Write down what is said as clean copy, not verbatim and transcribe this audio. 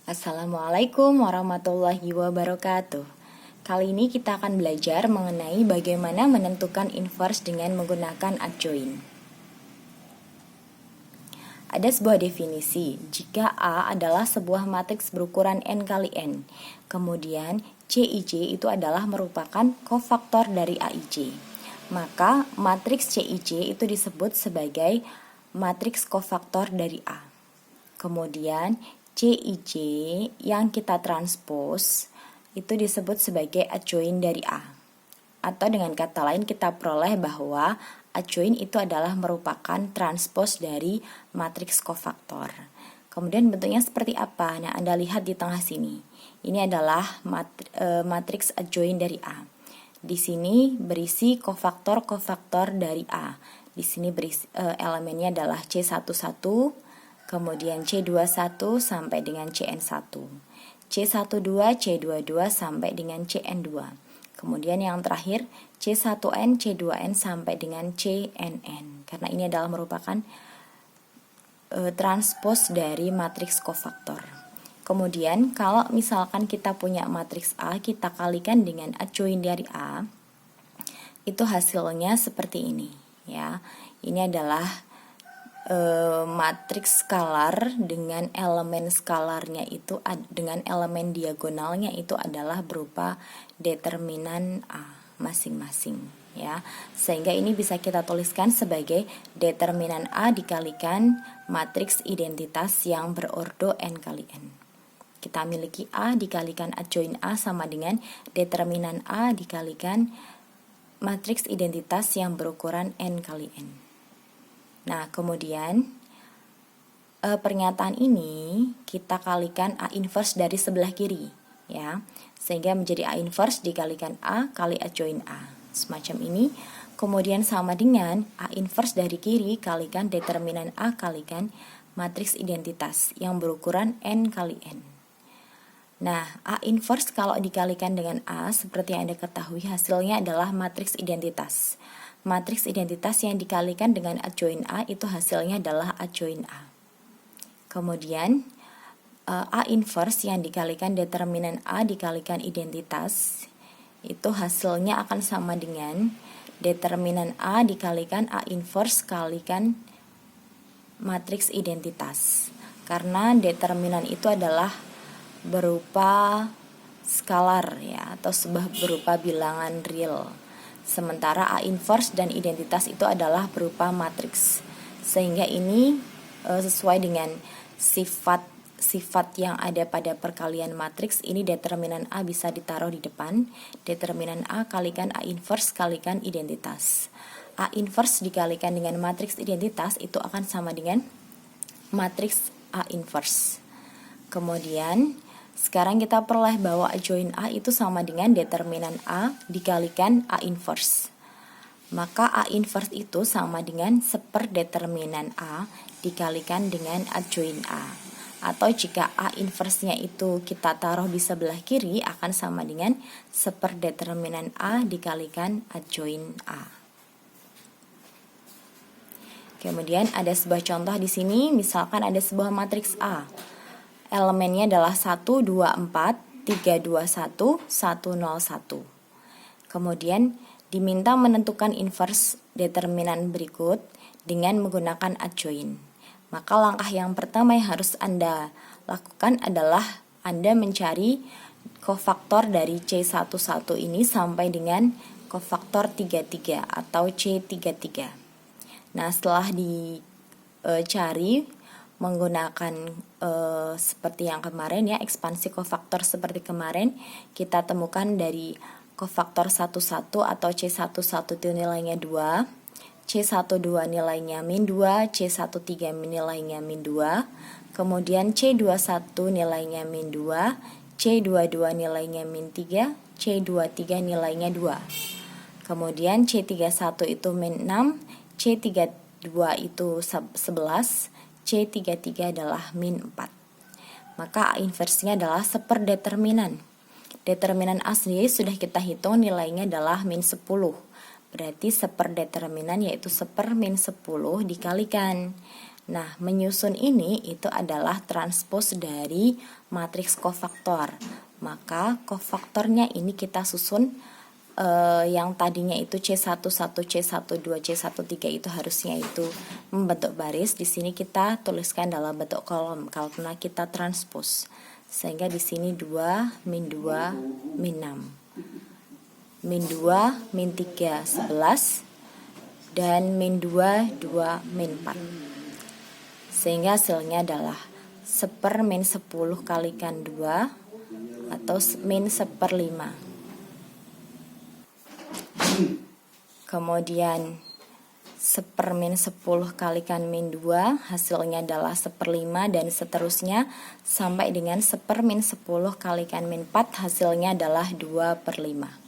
Assalamualaikum warahmatullahi wabarakatuh. Kali ini kita akan belajar mengenai bagaimana menentukan inverse dengan menggunakan adjoint. Ada sebuah definisi, jika A adalah sebuah matriks berukuran n kali n, kemudian CIJ itu adalah merupakan kofaktor dari AIJ, maka matriks CIJ itu disebut sebagai matriks kofaktor dari A. Kemudian CIJ yang kita transpose itu disebut sebagai adjoint dari A. Atau dengan kata lain kita peroleh bahwa adjoint itu adalah merupakan transpose dari matriks kofaktor. Kemudian bentuknya seperti apa? Nah, Anda lihat di tengah sini. Ini adalah matriks adjoint dari A. Di sini berisi kofaktor-kofaktor dari A. Di sini berisi elemennya adalah C11, kemudian C21 sampai dengan CN1, C12, C22 sampai dengan CN2. Kemudian yang terakhir C1N, C2N sampai dengan CNN. Karena ini adalah merupakan transpose dari matriks kofaktor. Kemudian kalau misalkan kita punya matriks A, kita kalikan dengan adjoint dari A, itu hasilnya seperti ini ya. Ini adalah matriks skalar dengan elemen skalarnya itu dengan elemen diagonalnya itu adalah berupa determinan A masing-masing ya. Sehingga ini bisa kita tuliskan sebagai determinan A dikalikan matriks identitas yang berordo n kali n. Kita miliki A dikalikan adjoint A sama dengan determinan A dikalikan matriks identitas yang berukuran n kali n. Nah, kemudian pernyataan ini kita kalikan A inverse dari sebelah kiri ya. Sehingga menjadi A inverse dikalikan A kali adjoint A. Semacam ini. Kemudian sama dengan A inverse dari kiri kalikan determinan A kalikan matriks identitas yang berukuran n kali n. Nah, A inverse kalau dikalikan dengan A seperti yang Anda ketahui hasilnya adalah matriks identitas. Matriks identitas yang dikalikan dengan adjoint A itu hasilnya adalah adjoint A. Kemudian A inverse yang dikalikan determinan A dikalikan identitas itu hasilnya akan sama dengan determinan A dikalikan A inverse kalikan matriks identitas. Karena determinan itu adalah berupa skalar ya, atau berupa bilangan real. Sementara A inverse dan identitas itu adalah berupa matriks. Sehingga ini sesuai dengan sifat yang ada pada perkalian matriks, ini determinan A bisa ditaruh di depan. Determinan A kalikan A inverse kalikan identitas. A inverse dikalikan dengan matriks identitas itu akan sama dengan matriks A inverse. Kemudian sekarang kita peroleh bahwa adjoint A itu sama dengan determinan A dikalikan A inverse. Maka A inverse itu sama dengan seperdeterminan A dikalikan dengan adjoint A. Atau jika A inverse-nya itu kita taruh di sebelah kiri akan sama dengan seperdeterminan A dikalikan adjoint A. Kemudian ada sebuah contoh di sini, misalkan ada sebuah matriks A. Elemennya adalah 1, 2, 4, 3, 2, 1, 1, 0, 1. Kemudian diminta menentukan inverse determinan berikut dengan menggunakan adjoint. Maka langkah yang pertama yang harus Anda lakukan adalah Anda mencari kofaktor dari C11 ini sampai dengan kofaktor 33 atau C33. Nah, setelah dicari menggunakan seperti yang kemarin ya, ekspansi kofaktor seperti kemarin, kita temukan dari kofaktor 11 atau C11 itu nilainya 2, C12 nilainya min 2, C13 nilainya min 2, kemudian C21 nilainya min 2, C22 nilainya min 3, C23 nilainya 2. Kemudian C31 itu min 6, C32 itu 11, C33 adalah min 4. Maka A inverse-nya adalah seperdeterminan. Determinan A sendiri sudah kita hitung nilainya adalah min 10. Berarti seperdeterminan yaitu seper min 10 dikalikan Nah, menyusun ini itu adalah transpos dari matriks kofaktor. Maka kofaktornya ini kita susun yang tadinya itu C11, C12, C13 itu harusnya itu membentuk baris. Di sini kita tuliskan dalam bentuk kolom karena kita transpos. Sehingga di sini 2, min 2, min 6. Min 2, min 3, 11. Dan min 2, 2, min 4. Sehingga hasilnya adalah 1/min 10 kalikan 2 atau min 1/5. Kemudian 1/min 10 kalikan min 2 hasilnya adalah 1/5 dan seterusnya sampai dengan 1/min 10 kalikan min 4 hasilnya adalah 2/5.